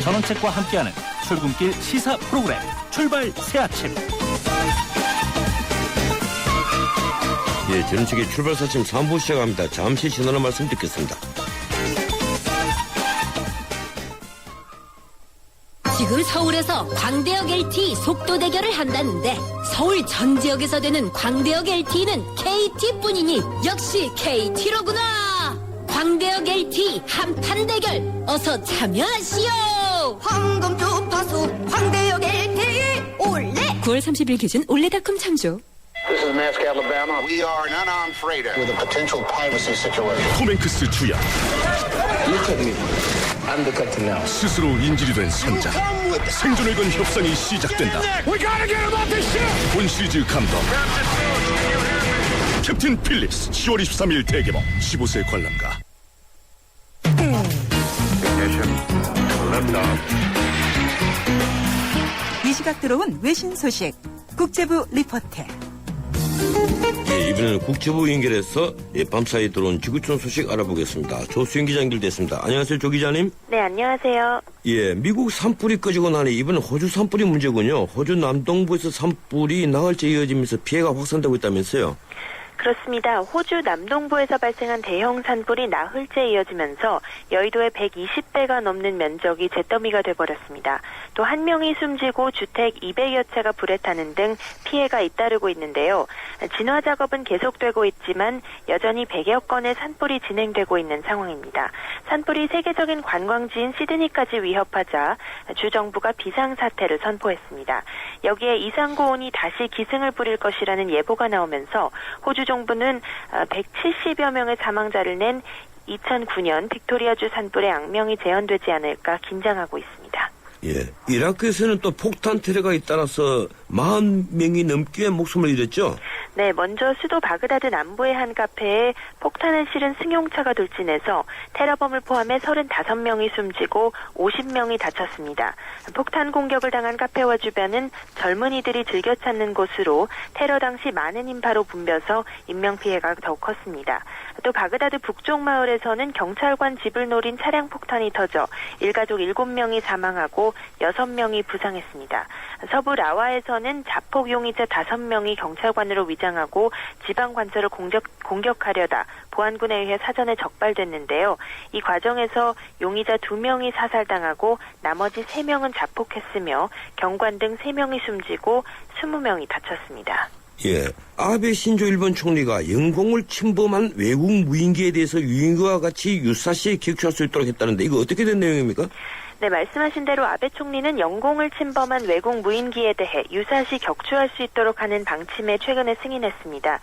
전원책과 함께하는 출근길 시사 프로그램 출발 새아침. 예, 전원책의 출발 새아침 3부 시작합니다. 잠시 신호를 말씀 듣겠습니다. 지금 서울에서 광대역 LTE 속도 대결을 한다는데 서울 전 지역에서 되는 광대역 LTE는 KT뿐이니 역시 KT로구나. 광대역 LTE 한판 대결 어서 참여하시오. 황금 주파수 광대역 LTE 올레. 9월 30일 기준 올레닷컴 참조. This is Mask, Alabama. We are an unarmed freighter with a potential piracy situation. 톰 행크스 주연, You couldn't undercut the now. 스스로 인질이 된 선장, 생존을 건 협상이 시작된다. 본 시리즈 감독 캡틴 필립스 10월 23일 대개봉. 15세 관람가. 이 시각 들어온 외신 소식 국제부 리포트. 예, 이번에는 국제부 연결해서 밤사이 들어온 지구촌 소식 알아보겠습니다. 조수영 기자 연결됐습니다. 안녕하세요, 조 기자님. 네, 안녕하세요. 예, 미국 산불이 꺼지고 나니 이번엔 호주 산불이 문제군요. 호주 남동부에서 산불이 나흘째 이어지면서 피해가 확산되고 있다면서요. 그렇습니다. 호주 남동부에서 발생한 대형 산불이 나흘째 이어지면서 여의도의 120배가 넘는 면적이 잿더미가 돼버렸습니다. 또 한 명이 숨지고 주택 200여 채가 불에 타는 등 피해가 잇따르고 있는데요. 진화 작업은 계속되고 있지만 여전히 100여 건의 산불이 진행되고 있는 상황입니다. 산불이 세계적인 관광지인 시드니까지 위협하자 주 정부가 비상사태를 선포했습니다. 여기에 이상고온이 다시 기승을 부릴 것이라는 예보가 나오면서 호주 정부는 170여 명의 사망자를 낸 2009년 빅토리아주 산불의 악명이 재현되지 않을까 긴장하고 있습니다. 예, 이라크에서는 또 폭탄 테러가 잇따라서 40명이 넘게 목숨을 잃었죠? 네, 먼저 수도 바그다드 남부의 한 카페에 폭탄을 실은 승용차가 돌진해서 테러범을 포함해 35명이 숨지고 50명이 다쳤습니다. 폭탄 공격을 당한 카페와 주변은 젊은이들이 즐겨 찾는 곳으로 테러 당시 많은 인파로 붐벼서 인명피해가 더욱 컸습니다. 또 바그다드 북쪽 마을에서는 경찰관 집을 노린 차량 폭탄이 터져 일가족 7명이 사망하고 6명이 부상했습니다. 서부 라와에서는 자폭 용의자 5명이 경찰관으로 위장하고 지방관서를 공격하려다 보안군에 의해 사전에 적발됐는데요. 이 과정에서 용의자 2명이 사살당하고 나머지 3명은 자폭했으며 경관 등 3명이 숨지고 20명이 다쳤습니다. 예, 아베 신조 일본 총리가 영공을 침범한 외국 무인기에 대해서 유인과 같이 유사시에 격추할 수 있도록 했다는데 이거 어떻게 된 내용입니까? 네, 말씀하신 대로 아베 총리는 영공을 침범한 외국 무인기에 대해 유사시 격추할 수 있도록 하는 방침에 최근에 승인했습니다.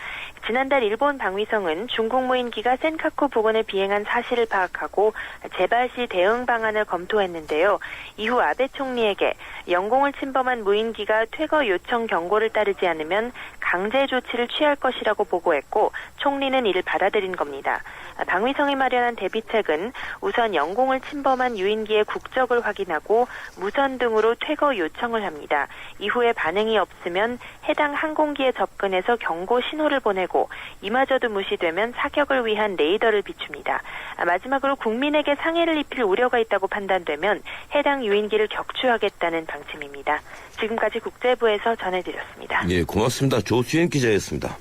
지난달 일본 방위성은 중국 무인기가 센카쿠 부근을 비행한 사실을 파악하고 재발 시 대응 방안을 검토했는데요. 이후 아베 총리에게 영공을 침범한 무인기가 퇴거 요청 경고를 따르지 않으면 강제 조치를 취할 것이라고 보고했고 총리는 이를 받아들인 겁니다. 방위성이 마련한 대비책은 우선 영공을 침범한 유인기의 국적을 확인하고 무선 등으로 퇴거 요청을 합니다. 이후에 반응이 없으면 해당 항공기에 접근해서 경고 신호를 보내고 이마저도 무시되면 사격을 위한 레이더를 비춥니다. 마지막으로 국민에게 상해를 입힐 우려가 있다고 판단되면 해당 유인기를 격추하겠다는 방침입니다. 지금까지 국제부에서 전해드렸습니다. 예, 고맙습니다. 조수연 기자였습니다.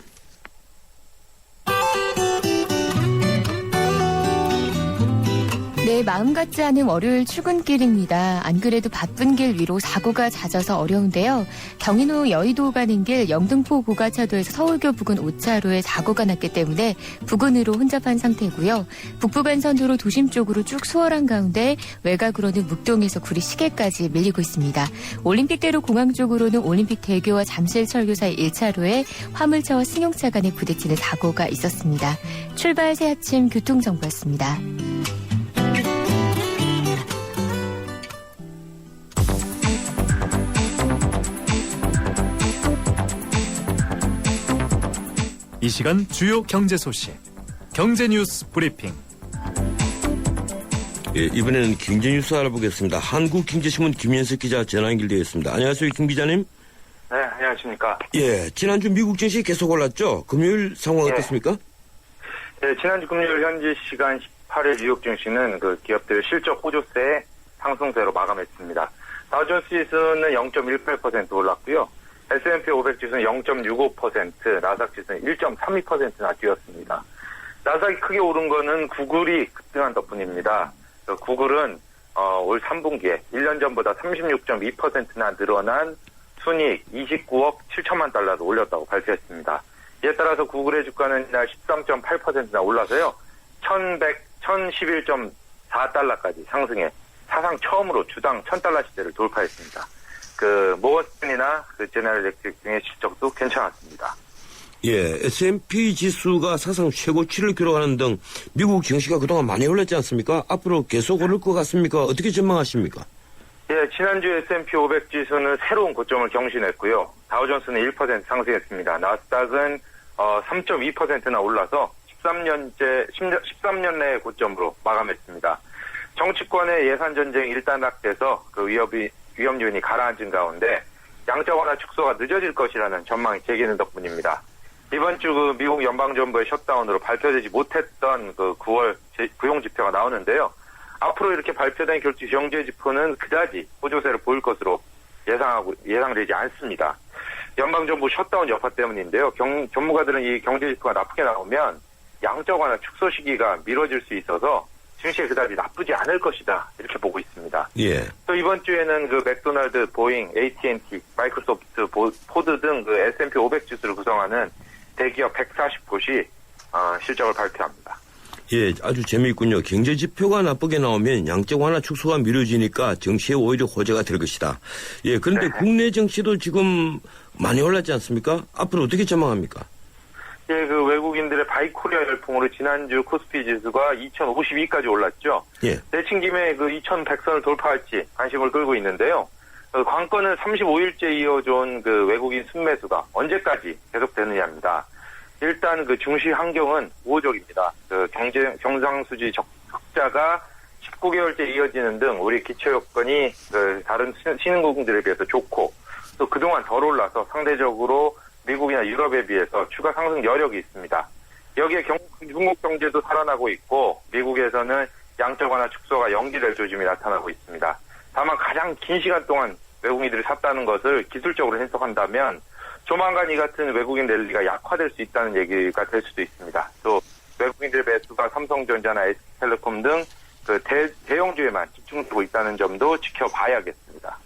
네, 마음 같지 않은 월요일 출근길입니다. 안 그래도 바쁜 길 위로 사고가 잦아서 어려운데요. 경인호 여의도 가는 길 영등포 고가차도에서 서울교 부근 5차로에 사고가 났기 때문에 부근으로 혼잡한 상태고요. 북부간선도로 도심 쪽으로 쭉 수월한 가운데 외곽으로는 묵동에서 구리 시계까지 밀리고 있습니다. 올림픽대로 공항 쪽으로는 올림픽대교와 잠실철교 사이 1차로에 화물차와 승용차 간에 부딪히는 사고가 있었습니다. 출발 새 아침 교통정보였습니다. 이 시간 주요 경제 소식, 경제 뉴스 브리핑. 예, 이번에는 경제 뉴스 알아보겠습니다. 한국경제신문 김현석 기자 전화 연결되어 있습니다. 안녕하세요, 김 기자님. 네, 안녕하십니까. 예, 지난주 미국 증시 계속 올랐죠? 금요일 상황 어떻습니까? 네, 지난주 금요일 현지 시간 18일 뉴욕 증시는 그 기업들의 실적 호조세에 상승세로 마감했습니다. 다우존스 지수는 0.18% 올랐고요. S&P 500 지수는 0.65%, 나스닥 지수는 1.32%나 뛰었습니다. 나스닥이 크게 오른 거는 구글이 급등한 덕분입니다. 구글은 올 3분기에 1년 전보다 36.2%나 늘어난 순이익 29억 7천만 달러를 올렸다고 발표했습니다. 이에 따라서 구글의 주가는 이날 13.8%나 올라서요. 1,11.4달러까지 상승해 사상 처음으로 주당 1,000달러 시대를 돌파했습니다. 모건스탠이나 제너럴 일렉트릭 등의 실적도 괜찮았습니다. 예, S&P 지수가 사상 최고치를 기록하는 등 미국 증시가 그동안 많이 올랐지 않습니까? 앞으로 계속 오를 것 같습니까? 어떻게 전망하십니까? 예, 지난주 S&P 500 지수는 새로운 고점을 경신했고요. 다우존스는 1% 상승했습니다. 나스닥은 3.2%나 올라서 13년 내 고점으로 마감했습니다. 정치권의 예산 전쟁이 일단락돼서 위험 요인이 가라앉은 가운데 양적 완화 축소가 늦어질 것이라는 전망이 제기되는 덕분입니다. 이번 주 미국 연방정부의 셧다운으로 발표되지 못했던 9월 고용 지표가 나오는데요. 앞으로 이렇게 발표된 경제 지표는 그다지 호조세를 보일 것으로 예상되지 않습니다. 연방정부 셧다운 여파 때문인데요. 전문가들은 이 경제 지표가 나쁘게 나오면 양적 완화 축소 시기가 미뤄질 수 있어서 증시에 그다지 나쁘지 않을 것이다 이렇게 보고 있습니다. 예. 또 이번 주에는 맥도날드, 보잉, AT&T, 마이크로소프트, 포드 등 S&P 500 지수를 구성하는 대기업 140곳이 실적을 발표합니다. 예, 아주 재미있군요. 경제 지표가 나쁘게 나오면 양적 완화 축소가 미뤄지니까 증시에 오히려 호재가 될 것이다. 예, 그런데 네. 국내 증시도 지금 많이 올랐지 않습니까? 앞으로 어떻게 전망합니까? 예, 외국인들의 바이코리아 열풍으로 지난주 코스피 지수가 2052까지 올랐죠. 예. 내친 김에 2100선을 돌파할지 관심을 끌고 있는데요. 관건은 35일째 이어져온 외국인 순매수가 언제까지 계속되느냐입니다. 일단 증시 환경은 우호적입니다. 경상수지 적자가 19개월째 이어지는 등 우리 기초 여건이 다른 신흥국들에 비해서 좋고 또 그동안 덜 올라서 상대적으로 미국이나 유럽에 비해서 추가 상승 여력이 있습니다. 여기에 중국 경제도 살아나고 있고 미국에서는 양적 완화 축소가 연기될 조짐이 나타나고 있습니다. 다만 가장 긴 시간 동안 외국인들이 샀다는 것을 기술적으로 해석한다면 조만간 이 같은 외국인 랠리가 약화될 수 있다는 얘기가 될 수도 있습니다. 또 외국인들의 매수가 삼성전자나 SK텔레콤 등 대형주에만 집중되고 있다는 점도 지켜봐야겠습니다.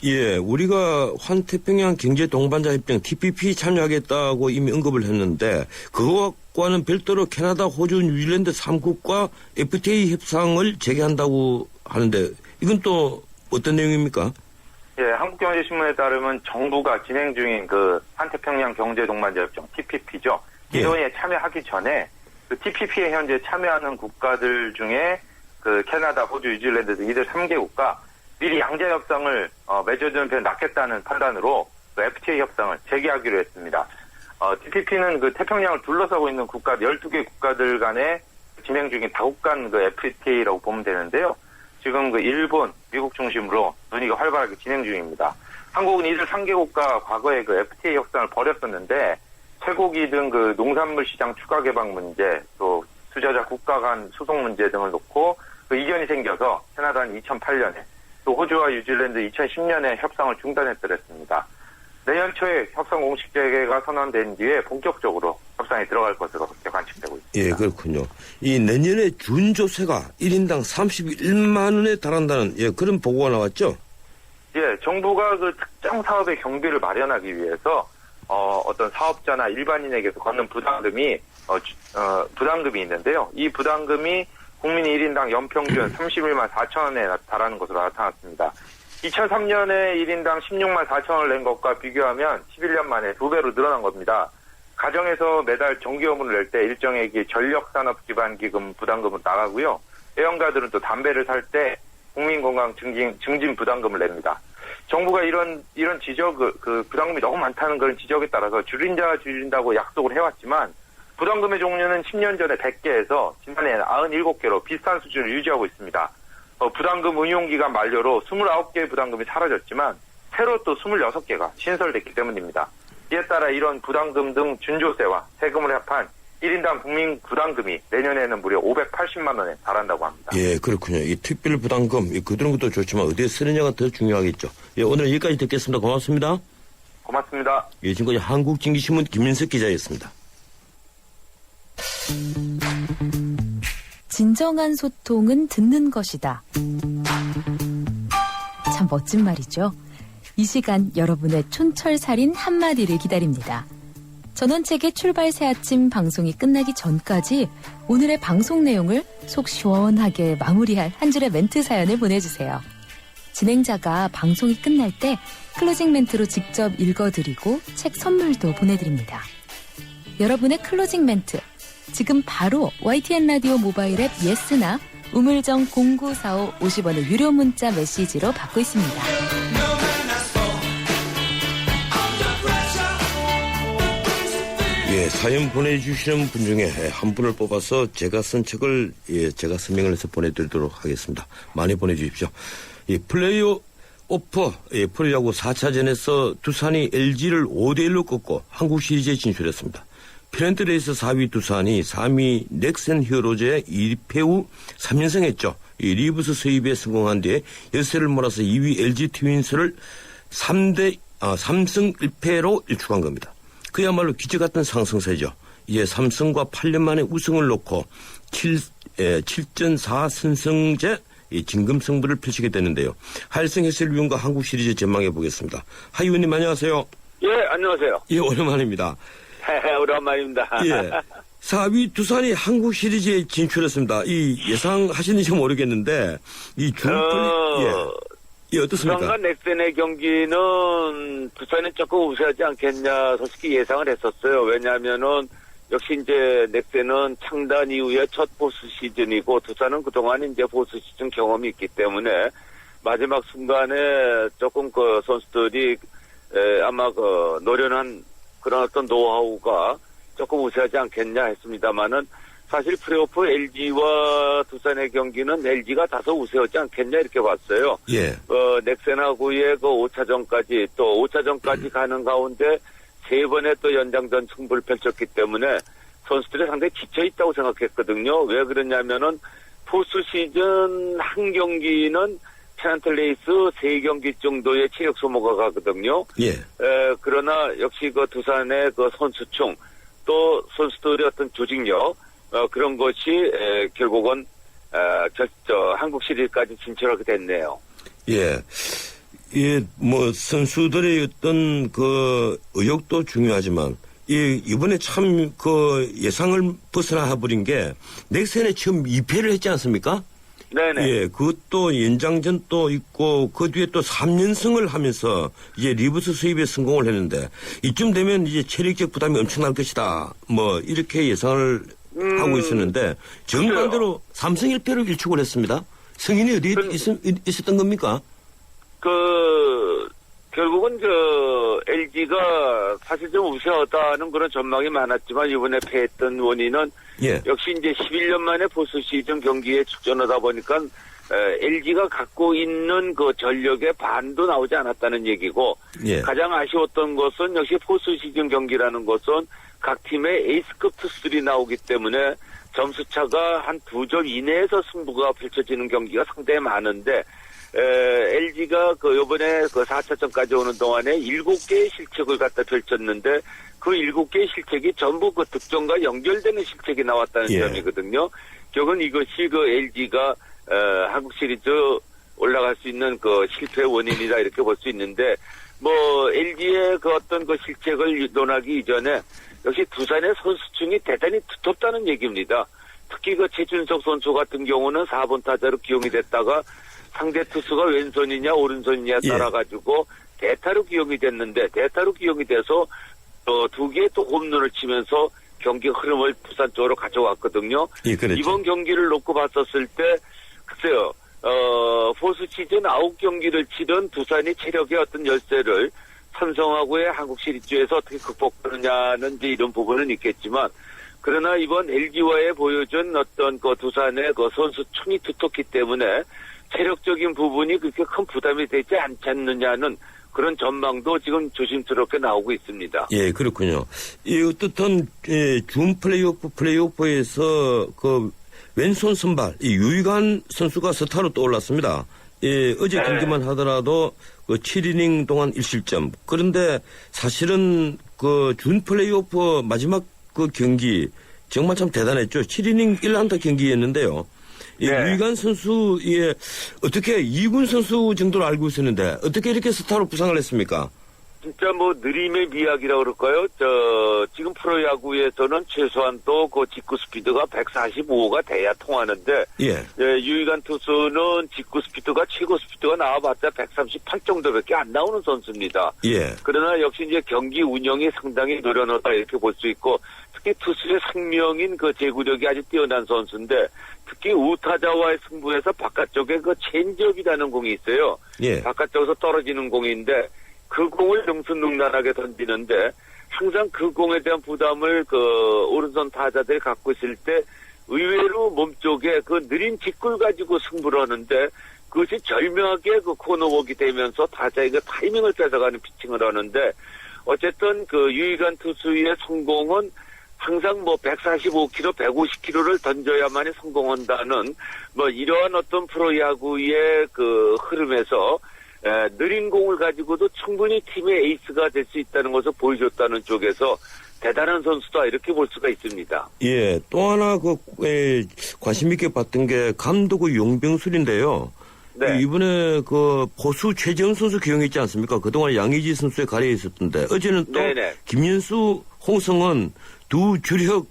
예, 우리가 환태평양 경제동반자협정 TPP 참여하겠다고 이미 언급을 했는데 그것과는 별도로 캐나다, 호주, 뉴질랜드 3국과 FTA 협상을 재개한다고 하는데 이건 또 어떤 내용입니까? 예, 한국경제신문에 따르면 정부가 진행 중인 환태평양 경제동반자협정 TPP죠. 이 논의에 참여하기 전에 TPP에 현재 참여하는 국가들 중에 캐나다, 호주, 뉴질랜드 등 이들 3개국과 미리 양자 협상을 맺어주는 편을 낫겠다는 판단으로 FTA 협상을 재개하기로 했습니다. TPP는 태평양을 둘러싸고 있는 국가 12개 국가들 간에 진행 중인 다국 간 FTA라고 보면 되는데요. 지금 일본, 미국 중심으로 논의가 활발하게 진행 중입니다. 한국은 이들 3개국과 과거에 FTA 협상을 벌였었는데 쇠고기 등 농산물 시장 추가 개방 문제, 또 투자자 국가 간 소송 문제 등을 놓고 이견이 생겨서 캐나다는 2008년에 또 호주와 뉴질랜드 2010년에 협상을 중단했더랬습니다. 내년 초에 협상 공식 재개가 선언된 뒤에 본격적으로 협상에 들어갈 것으로 그렇게 관측되고 있습니다. 예, 그렇군요. 이 내년에 준조세가 1인당 31만 원에 달한다는 그런 보고가 나왔죠? 예, 정부가 특정 사업의 경비를 마련하기 위해서 어떤 사업자나 일반인에게서 걷는 부담금이 있는데요. 이 부담금이 국민 1인당 연평균 31만 4천 원에 달하는 것으로 나타났습니다. 2003년에 1인당 16만 4천 원을 낸 것과 비교하면 11년 만에 2배로 늘어난 겁니다. 가정에서 매달 전기요금을 낼 때 일정액이 전력산업기반기금 부담금으로 나가고요. 애용가들은 또 담배를 살 때 국민건강 증진 부담금을 냅니다. 정부가 이런 지적, 부담금이 너무 많다는 그런 지적에 따라서 줄인다고 약속을 해왔지만 부담금의 종류는 10년 전에 100개에서 지난해 97개로 비슷한 수준을 유지하고 있습니다. 부담금 운용기간 만료로 29개의 부담금이 사라졌지만 새로 또 26개가 신설됐기 때문입니다. 이에 따라 이런 부담금 등 준조세와 세금을 합한 1인당 국민 부담금이 내년에는 무려 580만 원에 달한다고 합니다. 예, 그렇군요. 이 특별 부담금, 그런 것도 좋지만 어디에 쓰느냐가 더 중요하겠죠. 예, 오늘 여기까지 듣겠습니다. 고맙습니다. 고맙습니다. 예, 지금까지 한국经济신문 김민석 기자였습니다. 진정한 소통은 듣는 것이다. 참 멋진 말이죠. 이 시간 여러분의 촌철살인 한마디를 기다립니다. 전원책의 출발 새아침 방송이 끝나기 전까지 오늘의 방송 내용을 속 시원하게 마무리할 한 줄의 멘트 사연을 보내주세요. 진행자가 방송이 끝날 때 클로징 멘트로 직접 읽어드리고 책 선물도 보내드립니다. 여러분의 클로징 멘트 지금 바로 YTN 라디오 모바일 앱 예스나 우물정 0945 50원의 유료 문자 메시지로 받고 있습니다. 예, 사연 보내주시는 분 중에 한 분을 뽑아서 제가 쓴 책을 제가 서명을 해서 보내드리도록 하겠습니다. 많이 보내주십시오. 플레이오프 프로야구 4차전에서 두산이 LG를 5대1로 꺾고 한국 시리즈에 진출했습니다. 페넌트 레이스 4위 두산이 3위 넥센 히어로즈에 2패 후 3연승했죠. 리브스 수입에 성공한 뒤에 열세를 몰아서 2위 LG 트윈스를 3승 1패로 일축한 겁니다. 그야말로 기적 같은 상승세죠. 이제 3승과 8년 만에 우승을 놓고 7전 4승제 진금승부를 펼치게 되는데요. 하일승 해설위원과 한국 시리즈 전망해 보겠습니다. 하 의원님 안녕하세요. 예, 안녕하세요. 예, 오랜만입니다. 오랜만입니다. 예. 4위 두산이 한국 시리즈에 진출했습니다. 이 예상하시는지 모르겠는데 이 예, 어떻습니까? 두산과 넥센의 경기는 두산이 조금 우세하지 않겠냐 솔직히 예상을 했었어요. 왜냐하면은 역시 이제 넥센은 창단 이후에 첫 포스 시즌이고 두산은 그동안 이제 포스 시즌 경험이 있기 때문에 마지막 순간에 조금 그 선수들이 아마 그 노련한 그런 어떤 노하우가 조금 우세하지 않겠냐 했습니다만은 사실 플레이오프 LG와 두산의 경기는 LG가 다소 우세하지 않겠냐 이렇게 봤어요. 예. 넥센하고의 그 5차전까지 또 5차전까지 가는 가운데 3번의 또 연장전 승부를 펼쳤기 때문에 선수들이 상당히 지쳐 있다고 생각했거든요. 왜 그러냐면은 포스 시즌 한 경기는 페넌트 레이스 3경기 정도의 체력 소모가 가거든요. 예. 그러나 역시 그 두산의 그 선수층 또 선수들의 어떤 조직력 그런 것이 결국은 한국 시리즈까지 진출하게 됐네요. 예. 예, 뭐 선수들의 어떤 그 의욕도 중요하지만 이번에 참 그 예상을 벗어나 버린 게 넥센에 처음 2패를 했지 않습니까? 네네. 예, 그것도 연장전도 있고 그 뒤에 또 3연승을 하면서 이제 리브스 수입에 성공을 했는데 이쯤 되면 이제 체력적 부담이 엄청날 것이다. 뭐 이렇게 예상을 하고 있었는데 정반대로 3승 1패로 일축을 했습니다. 승인이 어디에 있었던 겁니까? 결국은 LG가 사실 좀 우세하다는 그런 전망이 많았지만 이번에 패했던 원인은 역시 이제 11년 만에 포스 시즌 경기에 출전하다 보니까 LG가 갖고 있는 그 전력의 반도 나오지 않았다는 얘기고 가장 아쉬웠던 것은 역시 포스 시즌 경기라는 것은 각 팀의 에이스급 투수들이 나오기 때문에 점수차가 한 2점 이내에서 승부가 펼쳐지는 경기가 상당히 많은데 LG가 요번에 4차전까지 오는 동안에 7개의 실책을 갖다 펼쳤는데 그 7개의 실책이 전부 그 득점과 연결되는 실책이 나왔다는 점이거든요. 결국은 이것이 LG가 한국 시리즈 올라갈 수 있는 그 실패 원인이다 이렇게 볼 수 있는데 LG의 그 어떤 그 실책을 논하기 이전에 역시 두산의 선수층이 대단히 두텁다는 얘기입니다. 특히 최준석 선수 같은 경우는 4번 타자로 기용이 됐다가 상대 투수가 왼손이냐 오른손이냐 따라가지고 대타로 기용이 됐는데 대타로 기용이 돼서 2개의 또 홈런을 치면서 경기 흐름을 부산 쪽으로 가져왔거든요. 이번 경기를 놓고 봤었을 때 글쎄요. 포스 시즌 9경기를 치른 두산이 체력의 어떤 열세를 삼성하고의 한국 시리즈에서 어떻게 극복하느냐는 이제 이런 부분은 있겠지만 그러나 이번 LG와의 보여준 어떤 두산의 선수층이 두텁기 때문에 체력적인 부분이 그렇게 큰 부담이 되지 않지 않느냐는 그런 전망도 지금 조심스럽게 나오고 있습니다. 예, 그렇군요. 이 어떻든 준 플레이오프에서 그 왼손 선발 이 유희관 선수가 스타로 떠올랐습니다. 예, 어제 경기만 하더라도 그 7이닝 동안 1실점. 그런데 사실은 그 준 플레이오프 마지막 그 경기 정말 참 대단했죠. 7이닝 1안타 경기였는데요. 이 유희관 선수, 어떻게 이군 선수 정도로 알고 있었는데 어떻게 이렇게 스타로 부상을 했습니까? 진짜 뭐 느림의 미학이라고 그럴까요? 지금 프로야구에서는 최소한 또 그 직구 스피드가 145가 돼야 통하는데, 유희관 투수는 직구 스피드가 최고 스피드가 나와봤자 138 정도밖에 안 나오는 선수입니다. 그러나 역시 이제 경기 운영이 상당히 노련하다 이렇게 볼 수 있고, 특히 투수의 생명인 그 제구력이 아주 뛰어난 선수인데, 특히 우타자와의 승부에서 바깥쪽에 그 체인지업이라는 공이 있어요. 바깥쪽에서 떨어지는 공인데, 그 공을 능수능란하게 던지는데 항상 그 공에 대한 부담을 그 오른손 타자들이 갖고 있을 때 의외로 몸쪽에 그 느린 직구를 가지고 승부를 하는데 그것이 절묘하게 그 코너웍이 되면서 타자의 그 타이밍을 뺏어가는 피칭을 하는데 어쨌든 그 유희관 투수의 성공은 항상 뭐 145km, 150km를 던져야만이 성공한다는 뭐 이러한 어떤 프로야구의 그 흐름에서 느린 공을 가지고도 충분히 팀의 에이스가 될 수 있다는 것을 보여줬다는 쪽에서 대단한 선수다 이렇게 볼 수가 있습니다. 예, 또 하나 관심 있게 봤던 게 감독의 용병술인데요. 이번에 그 포수 최재훈 선수 기용했지 않습니까? 그동안 양의지 선수에 가려 있었던데 어제는 또 김연수, 홍성은 두 주력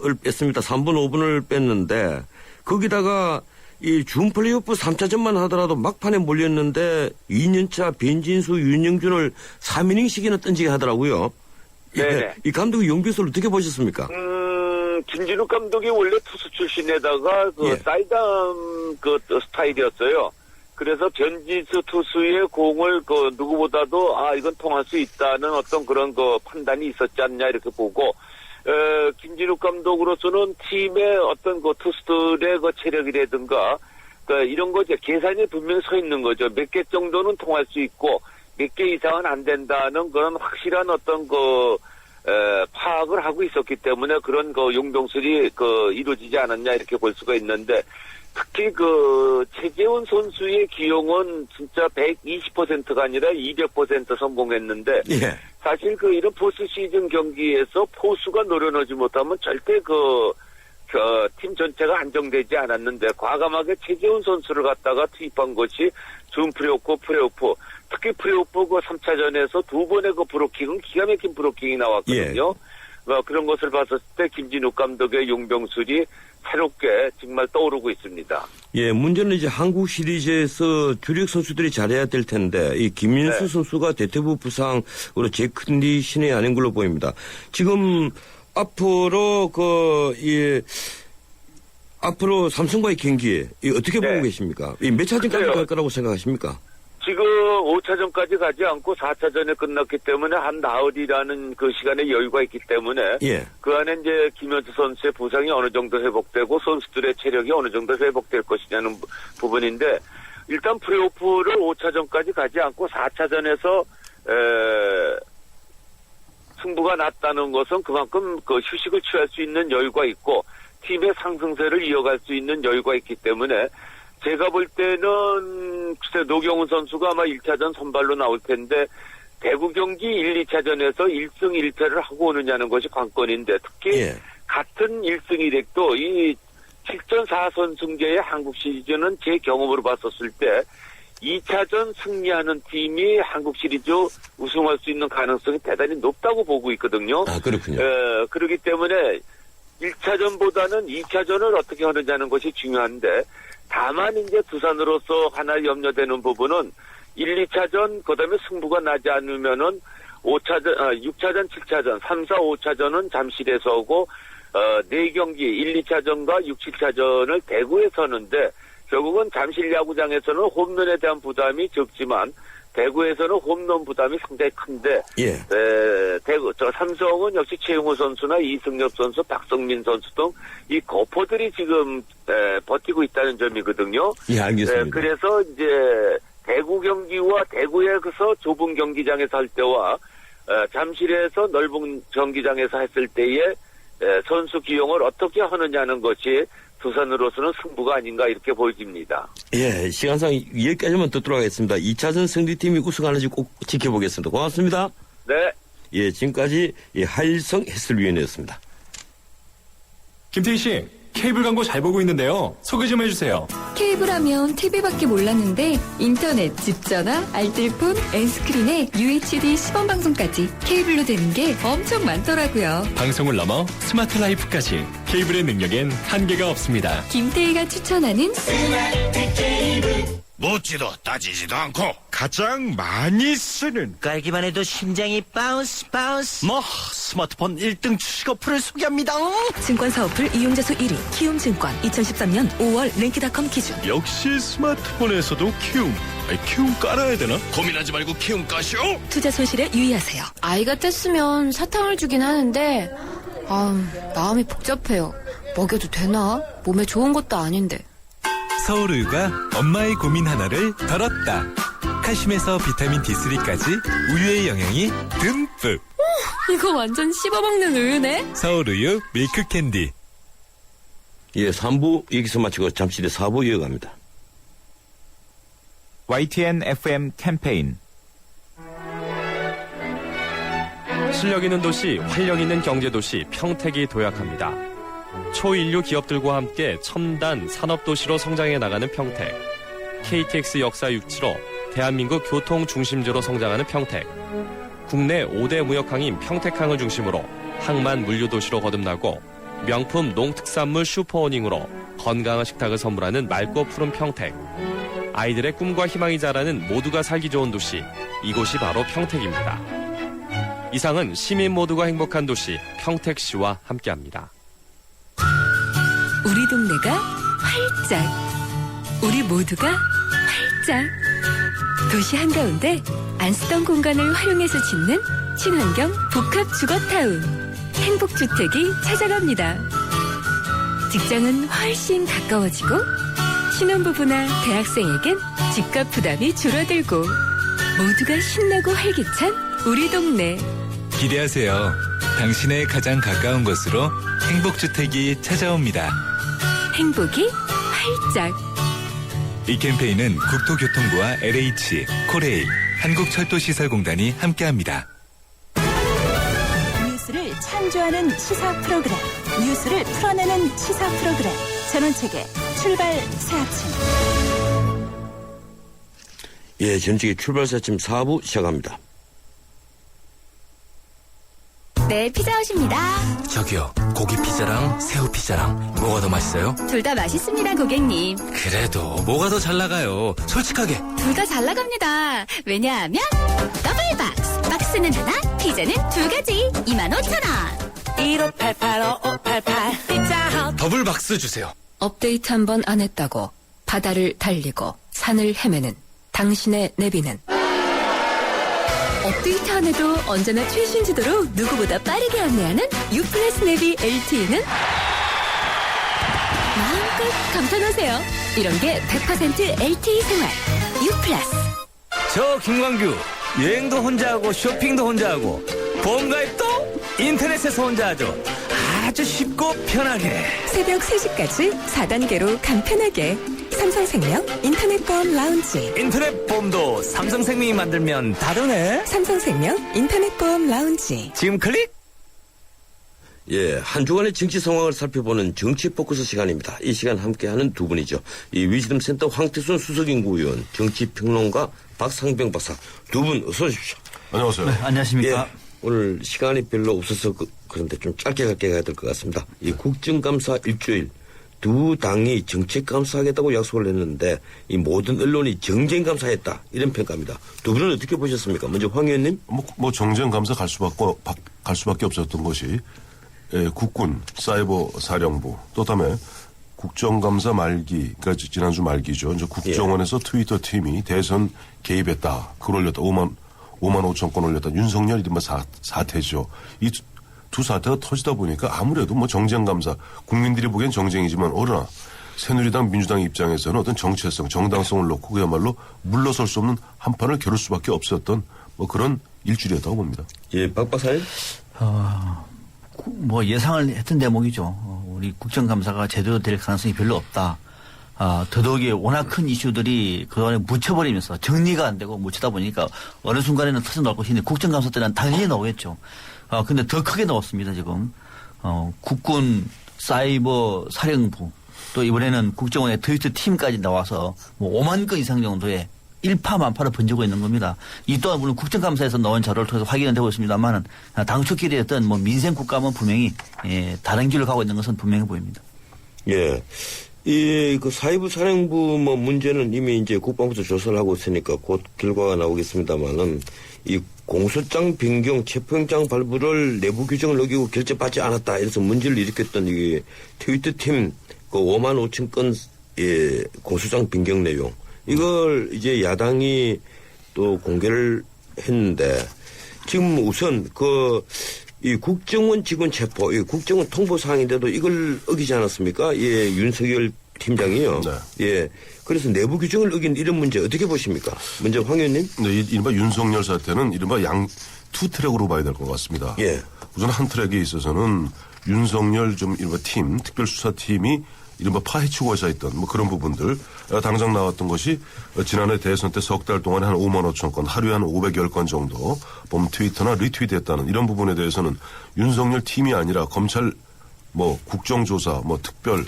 을 뺐습니다. 3분, 5분을 뺐는데 거기다가 이 준 플레이오프 3차전만 하더라도 막판에 몰렸는데 2년차 변진수, 윤영준을 3이닝씩이나 던지게 하더라고요. 이 감독의 용병술을 어떻게 보셨습니까? 김진욱 감독이 원래 투수 출신에다가 그 사이드암 그 스타일이었어요. 그래서 변진수 투수의 공을 그 누구보다도 이건 통할 수 있다는 어떤 그런 그 판단이 있었지 않냐 이렇게 보고 김진욱 감독으로서는 팀의 어떤 그 투수들의 그 체력이라든가 이런 거 계산이 분명히 서 있는 거죠. 몇 개 정도는 통할 수 있고 몇 개 이상은 안 된다는 그런 확실한 어떤 그 파악을 하고 있었기 때문에 그런 그 용병술이 이루어지지 않았냐 이렇게 볼 수가 있는데 특히 그 최재훈 선수의 기용은 진짜 120%가 아니라 200% 성공했는데 사실 이런 포스트 시즌 경기에서 포수가 노려놓지 못하면 절대 팀 전체가 안정되지 않았는데 과감하게 최재훈 선수를 갖다가 투입한 것이 준 플레이오프, 특히 플레이오프 3차전에서 두 번의 브로킹은 기가 막힌 브로킹이 나왔거든요. 그런 것을 봤을 때 김진욱 감독의 용병술이 새롭게 정말 떠오르고 있습니다. 문제는 이제 한국 시리즈에서 주력 선수들이 잘해야 될 텐데 이 김민수 선수가 대퇴부 부상으로 제 컨디션이 아닌 걸로 보입니다. 지금 앞으로 앞으로 삼성과의 경기 어떻게 보고 계십니까? 몇 차전까지 갈 거라고 생각하십니까? 지금 5차전까지 가지 않고 4차전에 끝났기 때문에 한 나흘이라는 그 시간에 여유가 있기 때문에 그 안에 이제 김현수 선수의 부상이 어느 정도 회복되고 선수들의 체력이 어느 정도 회복될 것이냐는 부분인데 일단 플레이오프를 5차전까지 가지 않고 4차전에서 승부가 났다는 것은 그만큼 휴식을 취할 수 있는 여유가 있고 팀의 상승세를 이어갈 수 있는 여유가 있기 때문에 제가 볼 때는 글쎄 노경훈 선수가 아마 1차전 선발로 나올 텐데 대구 경기 1, 2차전에서 1승 1패를 하고 오느냐는 것이 관건인데 특히 같은 1승 1액도 이 7전 4선승제의 한국 시리즈는 제 경험으로 봤었을 때 2차전 승리하는 팀이 한국 시리즈 우승할 수 있는 가능성이 대단히 높다고 보고 있거든요. 그렇군요. 그렇기 때문에 1차전보다는 2차전을 어떻게 하느냐는 것이 중요한데 다만 이제 두산으로서 하나 염려되는 부분은 1, 2차전 그다음에 승부가 나지 않으면은 6차전, 7차전, 3, 4, 5차전은 잠실에서 오고 4경기 1, 2차전과 6, 7차전을 대구에서 하는데 결국은 잠실 야구장에서는 홈런에 대한 부담이 적지만 대구에서는 홈런 부담이 상당히 큰데 삼성은 역시 최용호 선수나 이승엽 선수, 박성민 선수 등 이 거포들이 지금 버티고 있다는 점이거든요. 알겠습니다. 그래서 이제 대구 경기와 대구에서 좁은 경기장에서 할 때와 잠실에서 넓은 경기장에서 했을 때의 선수 기용을 어떻게 하느냐는 것이 두산으로서는 승부가 아닌가 이렇게 보여집니다. 예, 시간상 여기까지만 듣도록 하겠습니다. 2차전 승리팀이 우승하는지 꼭 지켜보겠습니다. 고맙습니다. 네. 예, 지금까지 하일성 해설위원이었습니다. 김태희 씨, 케이블 광고 잘 보고 있는데요. 소개 좀 해주세요. 케이블하면 TV밖에 몰랐는데 인터넷, 집전화, 알뜰폰, N스크린에 UHD 시범 방송까지 케이블로 되는 게 엄청 많더라고요. 방송을 넘어 스마트 라이프까지 케이블의 능력엔 한계가 없습니다. 김태희가 추천하는 묻지도 따지지도 않고 가장 많이 쓰는 깔기만 해도 심장이 바운스 스마트폰 1등 주식 어플을 소개합니다. 증권사 어플 이용자 수 1위 키움증권 2013년 5월 랭키닷컴 기준. 역시 스마트폰에서도 키움 깔아야 되나? 고민하지 말고 키움 까시오. 투자 손실에 유의하세요. 아이가 뗐으면 사탕을 주긴 하는데 마음이 복잡해요. 먹여도 되나? 몸에 좋은 것도 아닌데. 서울우유가 엄마의 고민 하나를 덜었다. 칼슘에서 비타민 D3까지 우유의 영양이 듬뿍. 이거 완전 씹어먹는 우유네? 서울우유 밀크캔디. 예, 3부 여기서 마치고 잠시 뒤 4부 이어갑니다. YTN FM 캠페인. 실력 있는 도시, 활력 있는 경제도시 평택이 도약합니다. 초인류 기업들과 함께 첨단 산업도시로 성장해 나가는 평택. KTX 역사 675, 대한민국 교통 중심지로 성장하는 평택. 국내 5대 무역항인 평택항을 중심으로 항만 물류도시로 거듭나고 명품 농특산물 슈퍼어닝으로 건강한 식탁을 선물하는 맑고 푸른 평택. 아이들의 꿈과 희망이 자라는 모두가 살기 좋은 도시, 이곳이 바로 평택입니다. 이상은 시민 모두가 행복한 도시 평택시와 함께합니다. 우리 동네가 활짝, 우리 모두가 활짝. 도시 한가운데 안 쓰던 공간을 활용해서 짓는 친환경 복합주거타운 행복주택이 찾아갑니다. 직장은 훨씬 가까워지고 신혼부부나 대학생에겐 집값 부담이 줄어들고 모두가 신나고 활기찬 우리 동네. 기대하세요. 당신의 가장 가까운 곳으로 행복주택이 찾아옵니다. 행복이 활짝. 이 캠페인은 국토교통부와 LH, 코레일, 한국철도시설공단이 함께합니다. 뉴스를 창조하는 시사 프로그램, 뉴스를 풀어내는 시사 프로그램, 전원책의 출발 새 아침. 예, 전직의 출발 새 아침 4부 시작합니다. 네, 피자헛입니다. 저기요, 고기 피자랑 새우 피자랑 뭐가 더 맛있어요? 둘 다 맛있습니다, 고객님. 그래도 뭐가 더 잘 나가요? 솔직하게. 둘 다 잘 나갑니다. 왜냐하면 더블 박스. 박스는 하나, 피자는 두 가지. 25,000원. 1588-5588 피자헛. 더블 박스 주세요. 업데이트 한 번 안 했다고 바다를 달리고 산을 헤매는 당신의 내비는 업데이트 안 해도 언제나 최신 지도로 누구보다 빠르게 안내하는 U+ 내비 LTE는 마음껏 감탄하세요. 이런 게 100% LTE 생활 U+. 저 김광규 여행도 혼자 하고 쇼핑도 혼자 하고 보험가입도 인터넷에서 혼자 하죠. 아주 쉽고 편하게. 새벽 3시까지 4단계로 간편하게. 삼성생명 인터넷보험 라운지. 인터넷 보험도 삼성생명이 만들면 다르네. 삼성생명 인터넷보험 라운지. 지금 클릭. 예, 한 주간의 정치 상황을 살펴보는 정치 포커스 시간입니다. 이 시간 함께하는 두 분이죠. 이 위즈덤 센터 황태순 수석연구위원, 정치평론가 박상병 박사, 두 분 어서 오십시오. 안녕하세요. 네, 안녕하십니까. 예, 오늘 시간이 별로 없어서 그런데 좀 짧게 가야 될 것 같습니다. 이 국정감사 일주일, 두 당이 정책감사하겠다고 약속을 했는데 이 모든 언론이 정쟁감사했다 이런 평가입니다. 두 분은 어떻게 보셨습니까? 먼저 황 의원님. 뭐 정쟁감사 갈 수밖에 없었던 것이 국군 사이버 사령부 또 다음에 국정감사 말기, 그러니까 지난주 말기죠. 이제 국정원에서 트위터 팀이 대선 개입했다. 글 올렸다. 5만 5천 건 올렸다. 윤석열 이른바 사태죠. 이 두 사태가 터지다 보니까 아무래도 뭐 정쟁감사, 국민들이 보기엔 정쟁이지만 어러나 새누리당, 민주당 입장에서는 어떤 정체성, 정당성을 놓고 그야말로 물러설 수 없는 한판을 겨룰 수밖에 없었던 뭐 그런 일주일이었다고 봅니다. 예, 박 박사님? 뭐 예상을 했던 대목이죠. 우리 국정감사가 제대로 될 가능성이 별로 없다. 더더욱이 워낙 큰 이슈들이 그동안에 묻혀버리면서 정리가 안 되고 묻히다 보니까 어느 순간에는 터져 나올 것인데 국정감사 때는 당연히 나오겠죠. 근데 더 크게 나왔습니다, 지금. 국군 사이버 사령부 또 이번에는 국정원의 트위터 팀까지 나와서 뭐 5만 건 이상 정도의 일파만파로 번지고 있는 겁니다. 이 또한 물론 국정감사에서 나온 자료를 통해서 확인은 되고 있습니다만은 당초 기대했던 뭐 민생 국가만 분명히 다른 길을 가고 있는 것은 분명해 보입니다. 예. 그 사이버 사령부 뭐 문제는 이미 이제 국방부에서 조사를 하고 있으니까 곧 결과가 나오겠습니다만은 이 공소장 변경, 체포영장 발부를 내부 규정을 어기고 결재받지 않았다. 이래서 문제를 일으켰던 이 트위터 팀 그 5만 5천 건 공소장 변경 내용. 이걸 이제 야당이 또 공개를 했는데 지금 우선 이 국정원 직원 체포, 이 국정원 통보 사항인데도 이걸 어기지 않았습니까? 예, 윤석열 팀장이요. 네. 예. 그래서 내부 규정을 어긴 이런 문제 어떻게 보십니까? 먼저 황 의원님. 네, 이른바 윤석열 사태는 이른바 투 트랙으로 봐야 될 것 같습니다. 예. 우선 한 트랙에 있어서는 윤석열 이른바 특별수사팀이 이른바 파헤치고 있었던 뭐 그런 부분들 당장 나왔던 것이 지난해 대선 때 석 달 동안에 한 5만 5천 건 하루에 한 510건 정도 보면 트위터나 리트윗했다는 이런 부분에 대해서는 윤석열 팀이 아니라 검찰 뭐 국정조사 뭐 특별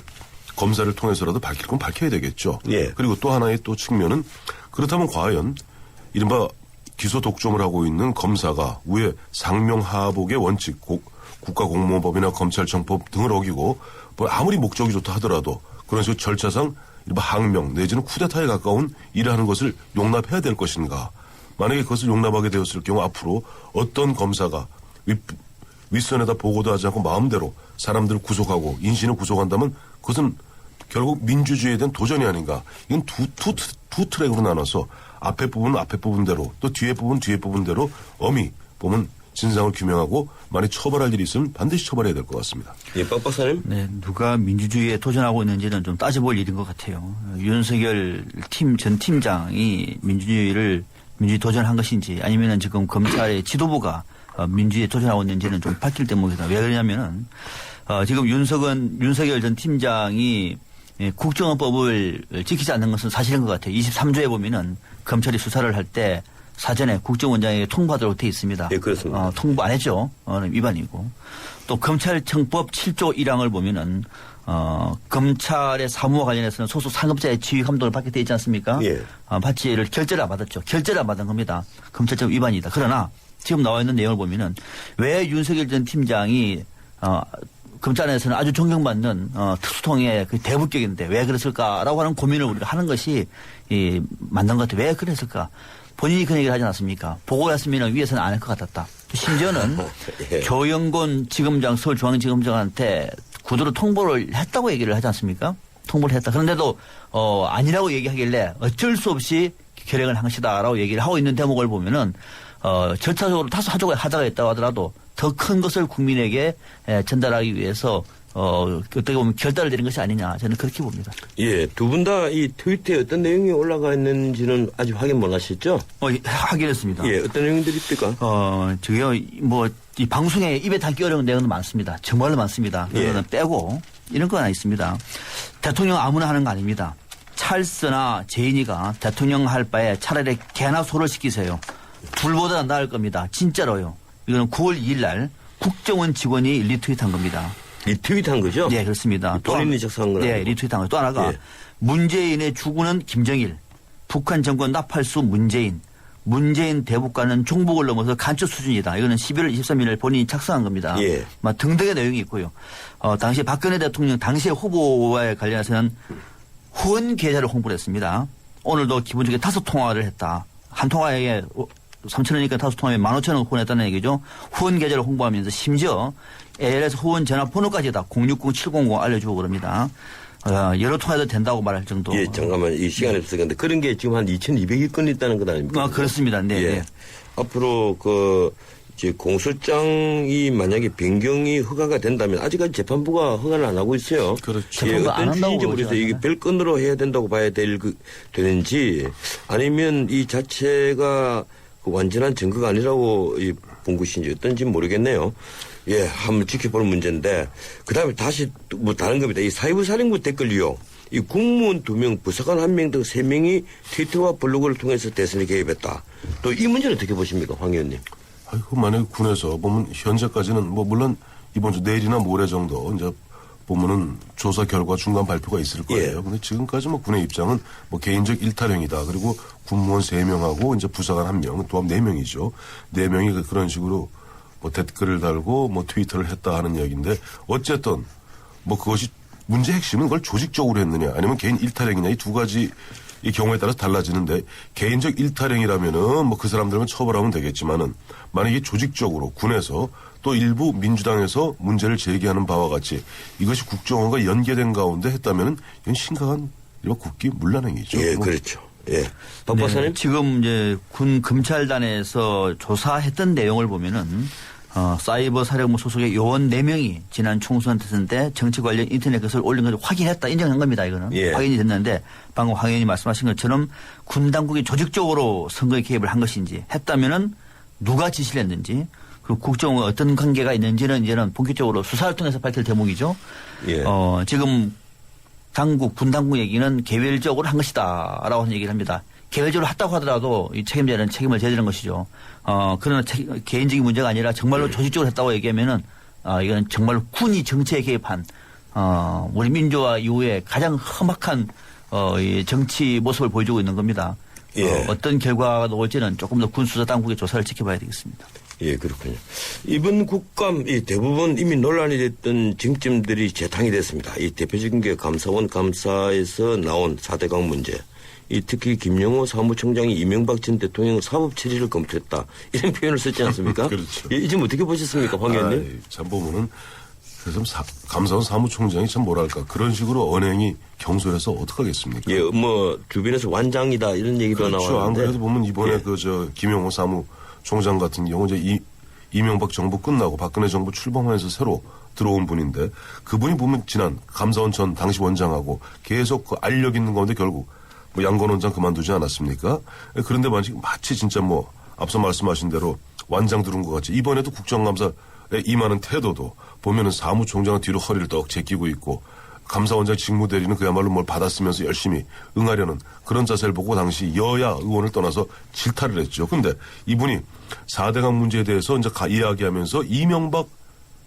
검사를 통해서라도 밝힐 건 밝혀야 되겠죠. 예. 그리고 또 하나의 또 측면은 그렇다면 과연 이른바 기소 독점을 하고 있는 검사가 왜 상명하복의 원칙 국가공무원법이나 검찰청법 등을 어기고 뭐 아무리 목적이 좋다 하더라도 그런 식으로 절차상 항명 내지는 쿠데타에 가까운 일을 하는 것을 용납해야 될 것인가. 만약에 그것을 용납하게 되었을 경우 앞으로 어떤 검사가 윗선에다 보고도 하지 않고 마음대로 사람들을 구속하고 인신을 구속한다면 그것은 결국 민주주의에 대한 도전이 아닌가. 이건 두 트랙으로 나눠서 앞에 부분은 앞에 부분대로 또 뒤에 부분은 뒤에 부분대로 엄히 보면 진상을 규명하고 만약 처벌할 일이 있으면 반드시 처벌해야 될 것 같습니다. 예, 박 박사님. 네, 누가 민주주의에 도전하고 있는지는 좀 따져볼 일인 것 같아요. 윤석열 전 팀장이 민주주의 도전한 것인지 아니면은 지금 검찰의 지도부가 민주주의에 도전하고 있는지는 좀 밝힐 대목이다. 왜 그러냐면은 지금 윤석열 전 팀장이 국정원법을 지키지 않는 것은 사실인 것 같아요. 23조에 보면은 검찰이 수사를 할 때 사전에 국정원장에게 통보하도록 되어 있습니다. 예, 그렇습니다. 통보 안 했죠. 위반이고. 또 검찰청법 7조 1항을 보면은 검찰의 사무와 관련해서는 소속 상급자의 지휘 감독을 받게 되어 있지 않습니까? 예. 받지를 결재를 안 받았죠. 결재를 안 받은 겁니다. 검찰청 위반이다. 그러나 지금 나와 있는 내용을 보면은 왜 윤석열 전 팀장이 검찰에서는 아주 존경받는 특수통의 그 대부격인데 왜 그랬을까라고 하는 고민을 우리가 하는 것이 맞는 것 같아요. 왜 그랬을까? 본인이 그런 얘기를 하지 않았습니까? 보고했으면 위에서는 안 할 것 같았다. 심지어는 예. 조영곤 지검장 서울중앙지검장한테 구두로 통보를 했다고 얘기를 하지 않습니까? 통보를 했다. 그런데도 아니라고 얘기하길래 어쩔 수 없이 결행을 한 것이다라고 얘기를 하고 있는 대목을 보면은 절차적으로 다소 하자가 있다고 하더라도 더 큰 것을 국민에게 전달하기 위해서 어떻게 보면 결단을 내린 것이 아니냐 저는 그렇게 봅니다. 예, 두 분 다 이 트위터에 어떤 내용이 올라가 있는지는 아직 확인 못 하셨죠? 확인했습니다. 예, 어떤 내용들이 있습니까? 저기요, 이 방송에 입에 담기 어려운 내용은 많습니다. 정말로 많습니다. 그거는 빼고 이런 거 하나 있습니다. 대통령 아무나 하는 거 아닙니다. 찰스나 제인이가 대통령 할 바에 차라리 개나 소를 시키세요. 둘보다 나을 겁니다. 진짜로요. 이거는 9월 2일 날 국정원 직원이 리트윗한 겁니다. 리트윗한 거죠? 네, 그렇습니다. 본인이 작성한 거라고? 네, 리트윗한 거. 또 하나가 문재인의 주군은 김정일, 북한 정권 나팔수 문재인 대북과는 종북을 넘어서 간첩 수준이다. 이거는 11월 23일 본인이 작성한 겁니다. 예. 등등의 내용이 있고요. 당시 박근혜 대통령 당시의 후보와에 관련해서는 후원 계좌를 홍보를 했습니다. 오늘도 기본적으로 5통화를 했다. 한 통화에 3,000원이니까 5통화에 15,000원 후원했다는 얘기죠. 후원 계좌를 홍보하면서 심지어 ALS 후원 전화번호까지 다 060-700 알려주고 그럽니다. 여러 통화도 된다고 말할 정도. 예, 잠깐만 이 시간이 없었는데 그런 게 지금 한 2,200여 건 있다는 것 아닙니까? 그렇습니다. 네. 예. 앞으로 공소장이 만약에 변경이 허가가 된다면 아직까지 재판부가 허가를 안 하고 있어요. 그렇죠. 예, 안 어떤 한다고 취지점으로서 이게 별건으로 해야 된다고 봐야 되는지 아니면 이 자체가 완전한 증거가 아니라고 본 것인지 어떤지 모르겠네요. 예, 한번 지켜보는 문제인데 그다음에 다시 뭐 다른 겁니다. 이 사이버 살인부 댓글 유용. 이 국무원 2명, 부사관 1명 등 3명이 트위터와 블로그를 통해서 대선에 개입했다. 또 이 문제는 어떻게 보십니까, 황 의원님? 아이고, 만약에 군에서 보면 현재까지는 뭐 물론 이번 주 내일이나 모레 정도 이제 보면은 조사 결과 중간 발표가 있을 거예요. 근데 지금까지 뭐 군의 입장은 뭐 개인적 일탈행위다. 그리고 군무원 3명하고 이제 부사관 1명, 도합 4명이죠. 4명이 그런 식으로 뭐 댓글을 달고 뭐 트위터를 했다 하는 이야기인데 어쨌든 뭐 그것이 문제 핵심은 그걸 조직적으로 했느냐 아니면 개인 일탈행위냐 이 두 가지 이 경우에 따라서 달라지는데 개인적 일탈행위라면은 뭐 그 사람들은 처벌하면 되겠지만은 만약에 조직적으로 군에서 또 일부 민주당에서 문제를 제기하는 바와 같이 이것이 국정원과 연계된 가운데 했다면은 이건 심각한 국기 문란행위죠. 예, 그렇죠. 예. 박 박사님? 네, 지금 이제 군 검찰단에서 조사했던 내용을 보면은 사이버 사령부 소속의 요원 4명이 지난 총선 대선 때 정치 관련 인터넷 것을 올린 것을 확인했다. 인정한 겁니다. 이거는. 예. 확인이 됐는데 방금 황 의원이 말씀하신 것처럼 군 당국이 조직적으로 선거에 개입을 한 것인지 했다면은 누가 지시를 했는지 그리고 국정원과 어떤 관계가 있는지는 이제는 본격적으로 수사를 통해서 밝힐 대목이죠. 예. 지금 군 당국 얘기는 개별적으로 한 것이다라고 하는 얘기를 합니다. 개별적으로 했다고 하더라도 이 책임자는 책임을 져야 되는 것이죠. 그러나 개인적인 문제가 아니라 정말로 조직적으로 했다고 얘기하면은 이건 정말로 군이 정치에 개입한 우리 민주화 이후에 가장 험악한 이 정치 모습을 보여주고 있는 겁니다. 예. 어떤 결과가 나올지는 조금 더 군 수사 당국의 조사를 지켜봐야 되겠습니다. 예, 그렇군요. 이번 국감 대부분 이미 논란이 됐던 쟁점들이 재탕이 됐습니다. 이 대표적인 게 감사원 감사에서 나온 4대강 문제. 특히 김영호 사무총장이 이명박 전 대통령 사법 처리를 검토했다. 이런 표현을 썼지 않습니까? 그렇죠. 이 점 어떻게 보셨습니까, 황 의원님? 참 보면은 그래서 감사원 사무총장이 참 뭐랄까 그런 식으로 언행이 경솔해서 어떡하겠습니까? 예, 뭐 주변에서 완장이다 이런 얘기도 그렇죠. 나왔는데. 안 그래도 보면 이번에 김영호 사무총장 같은 경우 이제 이명박 정부 끝나고 박근혜 정부 출범하면서 새로 들어온 분인데 그분이 보면 지난 감사원 전 당시 원장하고 계속 그 알력 있는 가운데 결국 뭐 양건 원장 그만두지 않았습니까? 그런데 마치 진짜 뭐 앞서 말씀하신 대로 완장 두른 것 같이 이번에도 국정감사에 임하는 태도도 보면은 사무총장은 뒤로 허리를 떡 제끼고 있고 감사원장 직무대리는 그야말로 뭘 받았으면서 열심히 응하려는 그런 자세를 보고 당시 여야 의원을 떠나서 질타를 했죠. 근데 이분이 4대강 문제에 대해서 이제 이야기하면서 이명박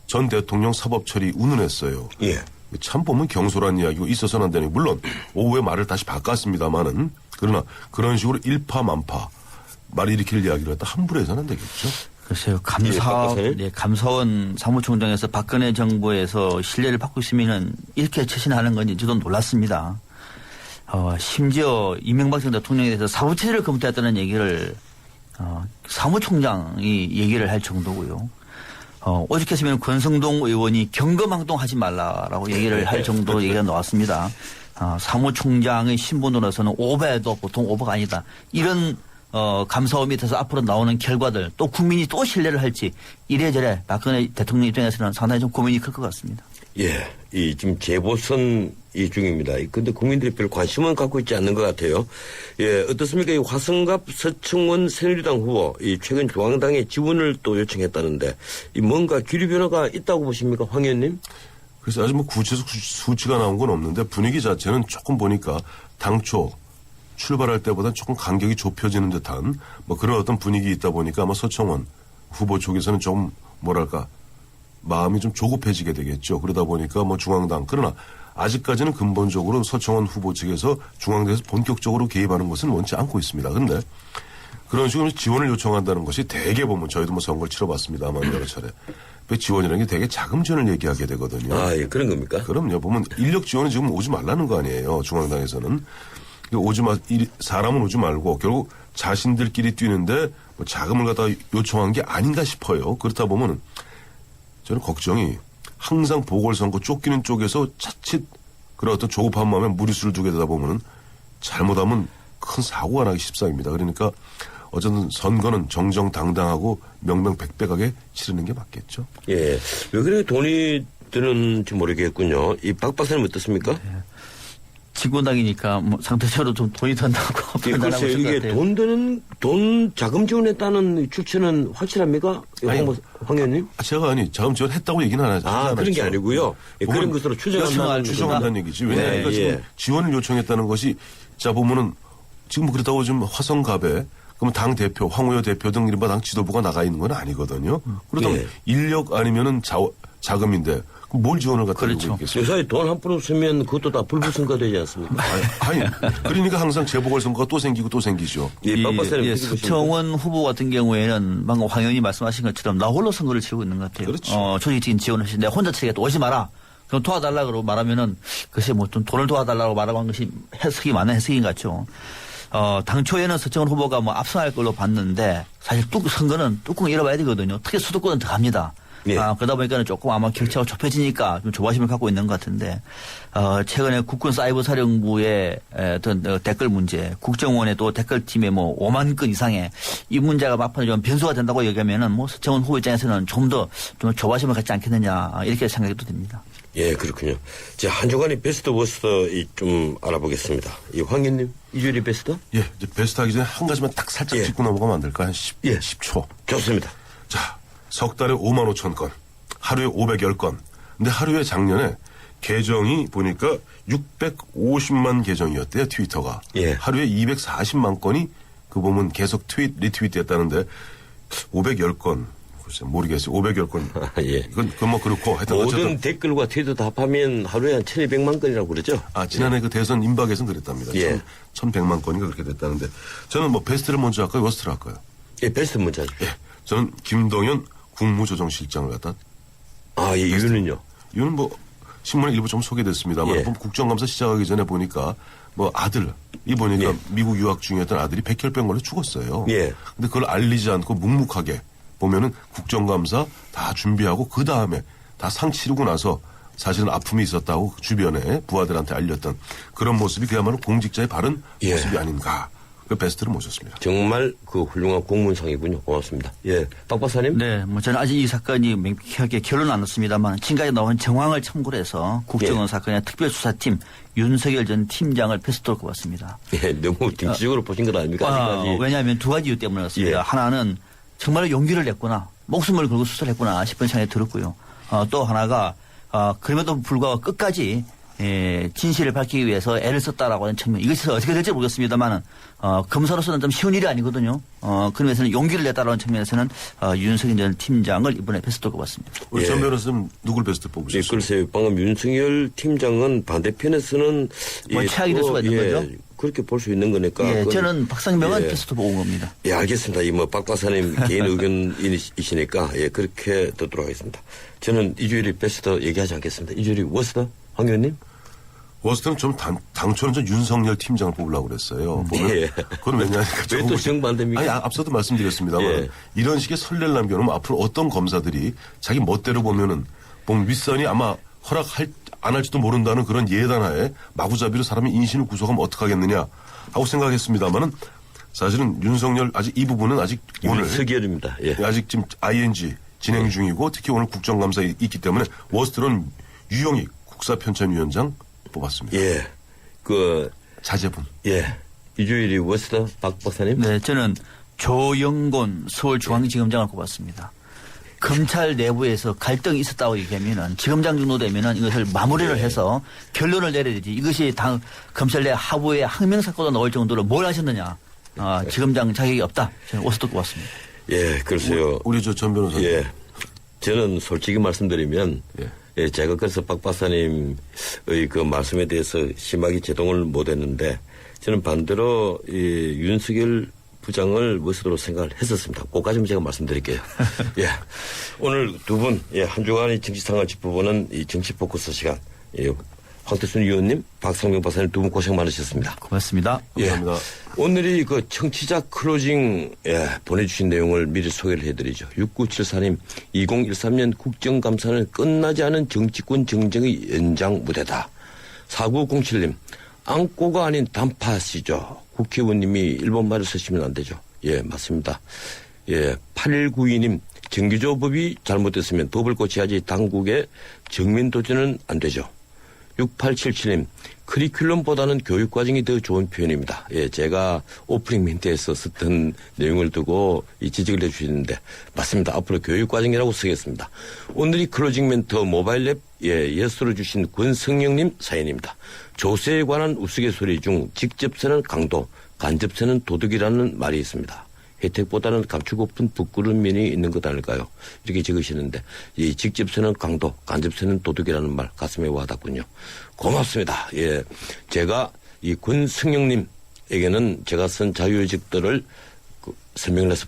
전 대통령 사법 처리 운운했어요. 예. 참 보면 경솔한 이야기고 있어서는 안 되니 물론 오후에 말을 다시 바꿨습니다만은 그러나 그런 식으로 일파만파 말 일으킬 이야기를 갖다 함부로 해서는 안 되겠죠. 글쎄요. 감사원 사무총장에서 박근혜 정부에서 신뢰를 받고 있으면은 이렇게 처신하는 건지 저도 놀랐습니다. 심지어 이명박 전 대통령에 대해서 사법 처리를 검토했다는 얘기를 사무총장이 얘기를 할 정도고요. 오죽했으면 권성동 의원이 경검항동하지 말라라고 얘기를 할 정도로 얘기가 나왔습니다. 사무총장의 신분으로서는 오버해도 보통 오버가 아니다. 이런 감사원 밑에서 앞으로 나오는 결과들 또 국민이 또 신뢰를 할지 이래저래 박근혜 대통령 입장에서는 상당히 좀 고민이 클 것 같습니다. 예, 지금 재보선 중입니다. 근데 국민들이 별 관심은 갖고 있지 않는 것 같아요. 예, 어떻습니까? 이 화성갑 서청원 새누리당 후보, 최근 중앙당의 지원을 또 요청했다는데, 뭔가 기류 변화가 있다고 보십니까, 황 의원님? 그래서 아직 뭐 구체적 수치가 나온 건 없는데 분위기 자체는 조금 보니까 당초 출발할 때보다 조금 간격이 좁혀지는 듯한 뭐 그런 어떤 분위기 있다 보니까 아마 서청원 후보 쪽에서는 좀 뭐랄까 마음이 좀 조급해지게 되겠죠. 그러다 보니까 뭐 중앙당 그러나 아직까지는 근본적으로 서청원 후보 측에서 중앙당에서 본격적으로 개입하는 것은 원치 않고 있습니다. 그런데 그런 식으로 지원을 요청한다는 것이 대개 보면 저희도 뭐 선거를 치러봤습니다만 여러 차례 지원이라는 게 되게 자금 지원을 얘기하게 되거든요. 아, 예, 그런 겁니까? 그럼요. 보면 인력 지원은 지금 오지 말라는 거 아니에요. 중앙당에서는. 사람은 오지 말고 결국 자신들끼리 뛰는데 뭐 자금을 갖다 요청한 게 아닌가 싶어요. 그렇다 보면 저는 걱정이 항상 보궐선거 쫓기는 쪽에서 자칫 그런 어떤 조급한 마음에 무리수를 두게 되다 보면은 잘못하면 큰 사고가 나기 십상입니다. 그러니까 어쨌든 선거는 정정당당하고 명명백백하게 치르는 게 맞겠죠. 예. 왜 그래 돈이 드는지 모르겠군요. 이 박 박사님 어떻습니까? 네. 집권당이니까 뭐 상대적으로 좀 돈이 든다고 예, 글쎄요. 이게 돈 자금 지원했다는 출처는 확실합니까? 황 의원님? 제가 자금 지원했다고 얘기는 안 하죠. 그런 게 아니고요. 예, 그런 것으로 추정한다는 얘기지. 왜냐하면 지금 지원을 요청했다는 것이 자 보면은 지금 그렇다고 지금 화성갑에 그러면 당 대표, 황우여 대표 등 이른바 당 지도부가 나가 있는 건 아니거든요. 그렇다면 인력 아니면은 자금인데 뭘 지원을 갖다 주고 있겠어요? 요사이 돈 한 푼 없으면 그것도 다 불부선거 되지 않습니까? 아니, 그러니까 항상 재보궐선거가 또 생기고 또 생기죠. 서청원 후보 같은 경우에는 방금 황 의원이 말씀하신 것처럼 나 홀로 선거를 치르고 있는 것 같아요. 그렇죠. 조직적인 지원을 하시는데 혼자 치겠다 오지 마라. 그럼 도와달라고 말하면은 글쎄 뭐 좀 돈을 도와달라고 말하는 것이 해석이 많은 해석인 것 같죠. 당초에는 서청원 후보가 뭐 압승할 걸로 봤는데 사실 선거는 뚜껑을 열어봐야 되거든요. 특히 수도권은 더 갑니다. 예. 그러다 보니까는 조금 아마 격차가 좁혀지니까 좀 조바심을 갖고 있는 것 같은데, 최근에 국군 사이버 사령부의 어떤 댓글 문제, 국정원의 또 댓글팀의 뭐 5만 건 이상의 이 문제가 앞으로 좀 변수가 된다고 얘기하면은 뭐 서청원 후보 입장에서는 좀 더 좀 조바심을 갖지 않겠느냐, 이렇게 생각해도 됩니다. 예, 그렇군요. 자, 한 주간의 베스트 워스트 좀 알아보겠습니다. 이 황 의원님, 이주일이 베스트? 예, 이제 베스트 하기 전에 한 가지만 딱 살짝 짚고 넘어가면 안 될까요? 한 10초. 좋습니다. 자, 석 달에 5만 5천 건, 하루에 510건. 근데 하루에 작년에 계정이 보니까 650만 계정이었대요, 트위터가. 예. 하루에 240만 건이 그 보면 계속 리트윗 했다는데 510건. 글쎄 모르겠어요. 510건. 예. 그건 뭐 그렇고 하여튼 모든 댓글과 트위터 다 합하면 하루에 한 1200만 건이라고 그러죠? 지난해 그 대선 임박에서는 그랬답니다. 예. 1100만 건인가 그렇게 됐다는데 저는 뭐 베스트를 먼저 할까요? 워스트를 할까요? 예, 베스트 먼저 하죠. 예. 저는 김동연 국무조정실장을 갖다. 예, 이유는요? 이유는 뭐 신문에 일부 좀 소개됐습니다만 국정감사 시작하기 전에 보니까 뭐 아들이 보니까 미국 유학 중이었던 아들이 백혈병 걸려 죽었어요. 예. 근데 그걸 알리지 않고 묵묵하게 보면은 국정감사 다 준비하고 그 다음에 다 상 치르고 나서 사실은 아픔이 있었다고 주변에 부하들한테 알렸던 그런 모습이 그야말로 공직자의 바른 모습이 아닌가. 그 베스트를 모셨습니다. 정말 그 훌륭한 공문상이군요. 고맙습니다. 예. 박 박사님? 네, 뭐 저는 아직 이 사건이 명쾌하게 결론은 안 났습니다만 지금까지 나온 정황을 참고로 해서 국정원 사건의 특별수사팀 윤석열 전 팀장을 베스트로 꼽았습니다. 예, 너무 정치적으로 보신 것 아닙니까? 왜냐하면 두 가지 이유 때문에 그렇습니다. 하나는 정말 용기를 냈구나, 목숨을 걸고 수사를 했구나 싶은 생각이 들었고요. 또 하나가 그럼에도 불구하고 끝까지 진실을 밝히기 위해서 애를 썼다라고 하는 측면. 이것이 어떻게 될지 모르겠습니다만은 검사로서는 좀 쉬운 일이 아니거든요. 그런 면에서는 용기를 냈다라는 측면에서는 윤석열 전 팀장을 이번에 베스트로 꼽았습니다. 우리 전 변호사님 누굴 베스트 뽑으셨어요? 예, 글쎄요. 방금 윤석열 팀장은 반대편에서는 뭐 최악이 될 수가 있는 거죠. 그렇게 볼 수 있는 거니까. 예, 저는 박상명은 베스트 뽑은 겁니다. 예, 알겠습니다. 이 뭐 박 박사님 개인 의견이시니까 그렇게 듣도록 하겠습니다. 저는 이주일이 베스트 얘기하지 않겠습니다. 이주일이 워스트? 황 의원님? 워스트는 좀 당초는 좀 윤석열 팀장을 뽑으려고 그랬어요. 예. 그건 왜냐하면 왜 또 정반대입니까? 아니, 앞서도 말씀드렸습니다만 이런 식의 선례를 남겨놓으면 앞으로 어떤 검사들이 자기 멋대로 보면은 윗선이 아마 안 할지도 모른다는 그런 예단하에 마구잡이로 사람의 인신을 구속하면 어떡하겠느냐 하고 생각했습니다만은 사실은 윤석열 아직 이 부분은 아직 오늘 윤석열입니다. 예. 아직 지금 ING 진행 중이고 특히 오늘 국정감사에 있기 때문에 워스트는 유영익 국사편찬위원장 뽑았습니다. 예. 자제분. 예. 이주일이 워스트 박 박사님? 네, 저는 조영곤 서울중앙지검장을 뽑았습니다. 검찰 내부에서 갈등이 있었다고 얘기하면은 지검장 정도 되면은 이것을 마무리를 해서 결론을 내려야 되지. 이것이 검찰 내 하부에 항명사건도 나올 정도로 뭘 하셨느냐. 지검장 자격이 없다. 저는 워스트 꼽았습니다. 예, 글쎄요. 우리 전 변호사님. 예. 저는 솔직히 말씀드리면 제가 그래서 박 박사님의 그 말씀에 대해서 심하게 제동을 못했는데 저는 반대로 윤석열 부장을 워스트로 생각을 했었습니다. 그까지만 제가 말씀드릴게요. 예. 오늘 두 분, 한 주간의 정치 상황을 짚어보는 이 정치 포커스 시간. 황태순 의원님, 박상명 박사님 두 분 고생 많으셨습니다. 고맙습니다. 감사합니다. 오늘이 그 청취자 클로징 보내주신 내용을 미리 소개를 해드리죠. 6974님, 2013년 국정감사는 끝나지 않은 정치권 정쟁의 연장 무대다. 4907님, 안고가 아닌 단파시죠. 국회의원님이 일본말을 쓰시면 안 되죠. 예, 맞습니다. 예, 8192님, 정기조법이 잘못됐으면 법을 고쳐야지 당국의 정면 도전은 안 되죠. 6877님, 커리큘럼보다는 교육과정이 더 좋은 표현입니다. 예, 제가 오프닝 멘트에서 썼던 내용을 두고 이 지적을 해주시는데, 맞습니다. 앞으로 교육과정이라고 쓰겠습니다. 오늘이 클로징 멘트 모바일 앱, 예스로 주신 권성영님 사연입니다. 조세에 관한 우스갯소리 중 직접세는 강도, 간접세는 도둑이라는 말이 있습니다. 혜택보다는 감추고픈 부끄러운 면이 있는 것 아닐까요? 이렇게 적으시는데, 이 직접세는 강도, 간접세는 도둑이라는 말 가슴에 와닿군요. 고맙습니다. 예, 제가 이 권승영님에게는 제가 쓴 자유의식들을 설명을 해서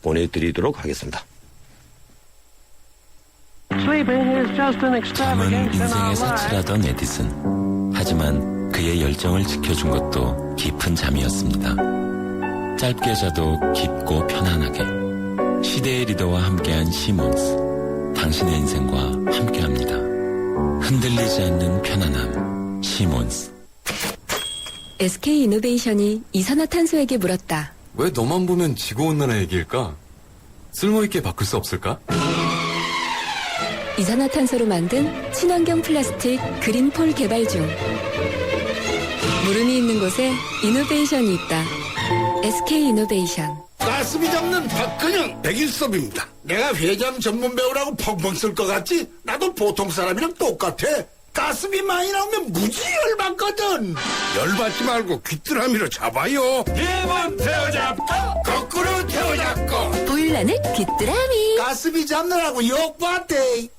보내드리도록 하겠습니다. 잠은 인생의 사치라던 에디슨. 하지만 그의 열정을 지켜준 것도 깊은 잠이었습니다. 짧게 자도 깊고 편안하게. 시대의 리더와 함께한 시몬스. 당신의 인생과 함께합니다. 흔들리지 않는 편안함. 시몬스. SK이노베이션이 이산화탄소에게 물었다. 왜 너만 보면 지구온난화 얘기일까? 쓸모있게 바꿀 수 없을까? 이산화탄소로 만든 친환경 플라스틱 그린폴 개발 중. 물음이 있는 곳에 이노베이션이 있다. SK이노베이션. 가슴이 잡는 박근영 백일섭입니다. 내가 회장 전문 배우라고 펑펑 쓸 것 같지? 나도 보통 사람이랑 똑같아. 가슴이 많이 나오면 무지 열받거든. 열받지 말고 귀뚜라미로 잡아요. 1번 태워잡고 거꾸로 태워잡고. 보일러는 귀뚜라미. 가슴이 잡느라고 욕받대.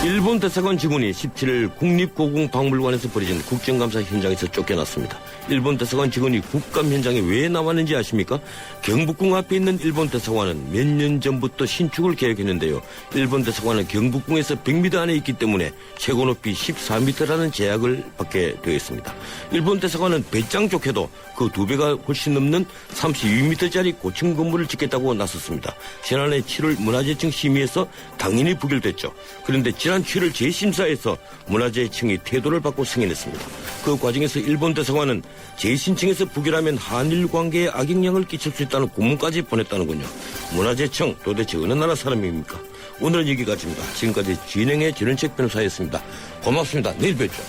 일본 대사관 직원이 17일 국립고궁박물관에서 벌어진 국정감사 현장에서 쫓겨났습니다. 일본 대사관 직원이 국감 현장에 왜 나왔는지 아십니까? 경복궁 앞에 있는 일본 대사관은 몇 년 전부터 신축을 계획했는데요. 일본 대사관은 경복궁에서 100m 안에 있기 때문에 최고 높이 14m라는 제약을 받게 되어 있습니다. 일본 대사관은 배짱 좋게도 그 2배가 훨씬 넘는 32m짜리 고층 건물을 짓겠다고 나섰습니다. 지난해 7월 문화재청 심의에서 당연히 부결됐죠. 그런데 지난 7월 재심사에서 문화재청이 태도를 바꿔 승인했습니다. 그 과정에서 일본 대사관은 재신청에서 부결하면 한일 관계에 악영향을 끼칠 수 있다는 고문까지 보냈다는군요. 문화재청 도대체 어느 나라 사람입니까? 오늘은 여기까지입니다. 지금까지 진행의 전원책 변호사였습니다. 고맙습니다. 내일 뵙죠.